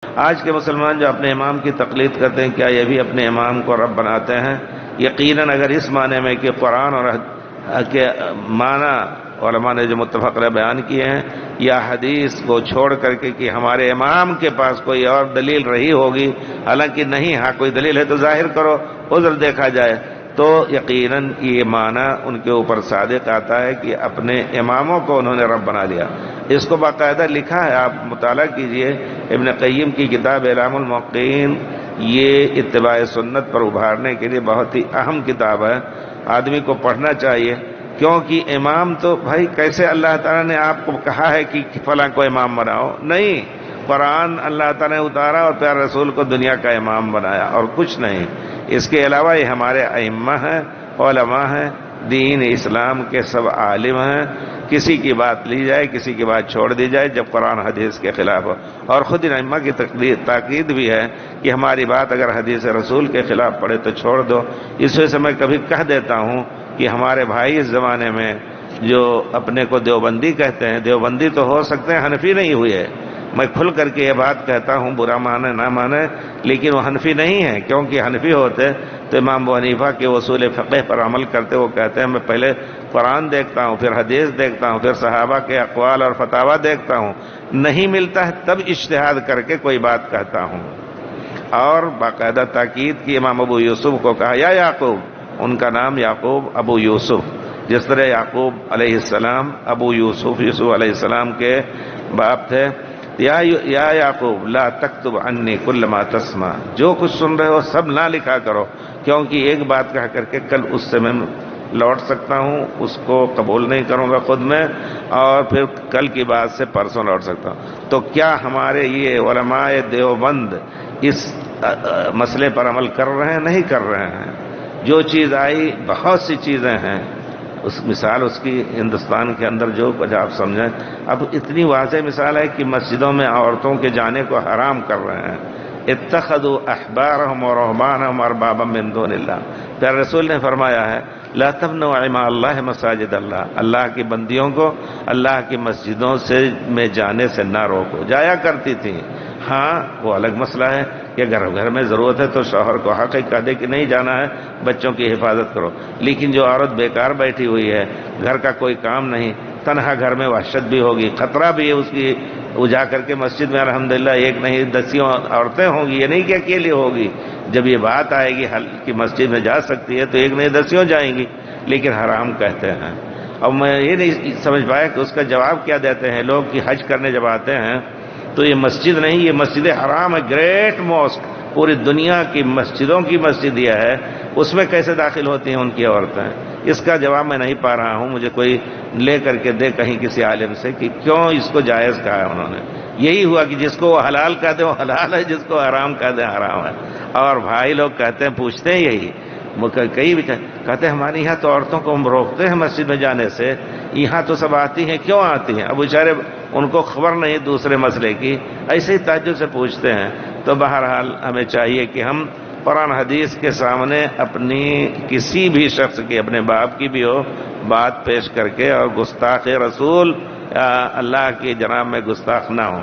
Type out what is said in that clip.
آج کے مسلمان جو اپنے امام کی تقلید کرتے ہیں، کیا یہ بھی اپنے امام کو رب بناتے ہیں؟ یقیناً اگر اس معنی میں کہ قرآن اور کے معنی علماء نے جو متفق علیہ بیان کیے ہیں، یا حدیث کو چھوڑ کر کے کہ ہمارے امام کے پاس کوئی اور دلیل رہی ہوگی، حالانکہ نہیں، ہاں کوئی دلیل ہے تو ظاہر کرو، عذر دیکھا جائے، تو یقیناً یہ معنی ان کے اوپر صادق آتا ہے کہ اپنے اماموں کو انہوں نے رب بنا لیا۔ اس کو باقاعدہ لکھا ہے، آپ مطالعہ کیجئے، ابن قیم کی کتاب اعلام الموقعین، یہ اتباع سنت پر ابھارنے کے لیے بہت ہی اہم کتاب ہے، آدمی کو پڑھنا چاہیے، کیونکہ امام تو بھائی کیسے اللہ تعالیٰ نے آپ کو کہا ہے کہ فلاں کو امام بناؤ؟ نہیں، قرآن اللہ تعالیٰ نے اتارا اور پیارے رسول کو دنیا کا امام بنایا اور کچھ نہیں۔ اس کے علاوہ یہ ہمارے ائمہ ہیں، علماء ہیں، دین اسلام کے سب عالم ہیں، کسی کی بات لی جائے، کسی کی بات چھوڑ دی جائے جب قرآن حدیث کے خلاف ہو، اور خود ان ائمہ کی تاکید بھی ہے کہ ہماری بات اگر حدیث رسول کے خلاف پڑے تو چھوڑ دو۔ اس وجہ سے میں کبھی کہہ دیتا ہوں کہ ہمارے بھائی اس زمانے میں جو اپنے کو دیوبندی کہتے ہیں، دیوبندی تو ہو سکتے ہیں، حنفی نہیں ہوئے، میں کھل کر کے یہ بات کہتا ہوں، برا مانے نہ مانے، لیکن وہ حنفی نہیں ہیں، کیونکہ حنفی ہوتے تو امام ابو حنیفہ کے اصول فقہ پر عمل کرتے۔ وہ کہتے ہیں میں پہلے قرآن دیکھتا ہوں، پھر حدیث دیکھتا ہوں، پھر صحابہ کے اقوال اور فتاویٰ دیکھتا ہوں، نہیں ملتا ہے تب اجتہاد کر کے کوئی بات کہتا ہوں۔ اور باقاعدہ تاکید کی امام ابو یوسف کو کہا، یا یعقوب، ان کا نام یعقوب ابو یوسف، جس طرح یعقوب علیہ السلام ابو یوسف، یوسف علیہ السلام کے باپ تھے۔ یا یعقوب لا تکتب عنی کل ما تسمع، جو کچھ سن رہے ہو سب نہ لکھا کرو، کیونکہ ایک بات کہہ کر کے کل اس سے میں لوٹ سکتا ہوں، اس کو قبول نہیں کروں گا خود میں، اور پھر کل کی بات سے پرسوں لوٹ سکتا ہوں۔ تو کیا ہمارے یہ علماء دیوبند اس مسئلے پر عمل کر رہے ہیں؟ نہیں کر رہے ہیں۔ جو چیز آئی، بہت سی چیزیں ہیں، اس مثال اس کی ہندوستان کے اندر جو کچھ آپ سمجھیں، اب اتنی واضح مثال ہے کہ مسجدوں میں عورتوں کے جانے کو حرام کر رہے ہیں۔ اتخذوا احبارهم ورهبانهم اربابا من دون اللہ، پیارے رسول نے فرمایا ہے لا تمنعوا مع اللہ مساجد اللہ، اللہ کی بندیوں کو اللہ کی مسجدوں میں جانے سے نہ روکو۔ جایا کرتی تھی، ہاں وہ الگ مسئلہ ہے کہ اگر گھر میں ضرورت ہے تو شوہر کو حق ہے کہہ دے کہ نہیں جانا ہے، بچوں کی حفاظت کرو، لیکن جو عورت بیکار بیٹھی ہوئی ہے، گھر کا کوئی کام نہیں، تنہا گھر میں وحشت بھی ہوگی، خطرہ بھی ہے اس کی، وہ جا کر کے مسجد میں الحمدللہ ایک نہیں دسیوں عورتیں ہوں گی، یہ نہیں کہ اکیلی ہوگی، جب یہ بات آئے گی حل کی مسجد میں جا سکتی ہے تو ایک نہیں دسیوں جائیں گی، لیکن حرام کہتے ہیں۔ اب میں یہ نہیں سمجھ پایا کہ اس کا جواب کیا دیتے ہیں لوگ کہ حج کرنے جب آتے ہیں تو یہ مسجد نہیں، یہ مسجد حرام ہے، گریٹ موسک، پوری دنیا کی مسجدوں کی مسجد یہ ہے، اس میں کیسے داخل ہوتی ہیں ان کی عورتیں؟ اس کا جواب میں نہیں پا رہا ہوں، مجھے کوئی لے کر کے دے کہیں کسی عالم سے کہ کیوں اس کو جائز کہا ہے انہوں نے۔ یہی ہوا کہ جس کو وہ حلال کہتے ہیں وہ حلال ہے، جس کو حرام کہتے ہیں حرام ہے۔ اور بھائی لوگ کہتے ہیں، پوچھتے ہیں یہی، کئی بھی کہتے ہیں ہمارے یہاں تو عورتوں کو ہم روکتے ہیں مسجد میں جانے سے، یہاں تو سب آتی ہیں، کیوں آتی ہیں؟ اب بیچارے ان کو خبر نہیں دوسرے مسئلے کی، ایسے ہی تعجب سے پوچھتے ہیں۔ تو بہرحال ہمیں چاہیے کہ ہم قرآن حدیث کے سامنے اپنی کسی بھی شخص کی، اپنے باپ کی بھی ہو، بات پیش کر کے، اور گستاخ رسول اللہ کی جناب میں گستاخ نہ ہوں۔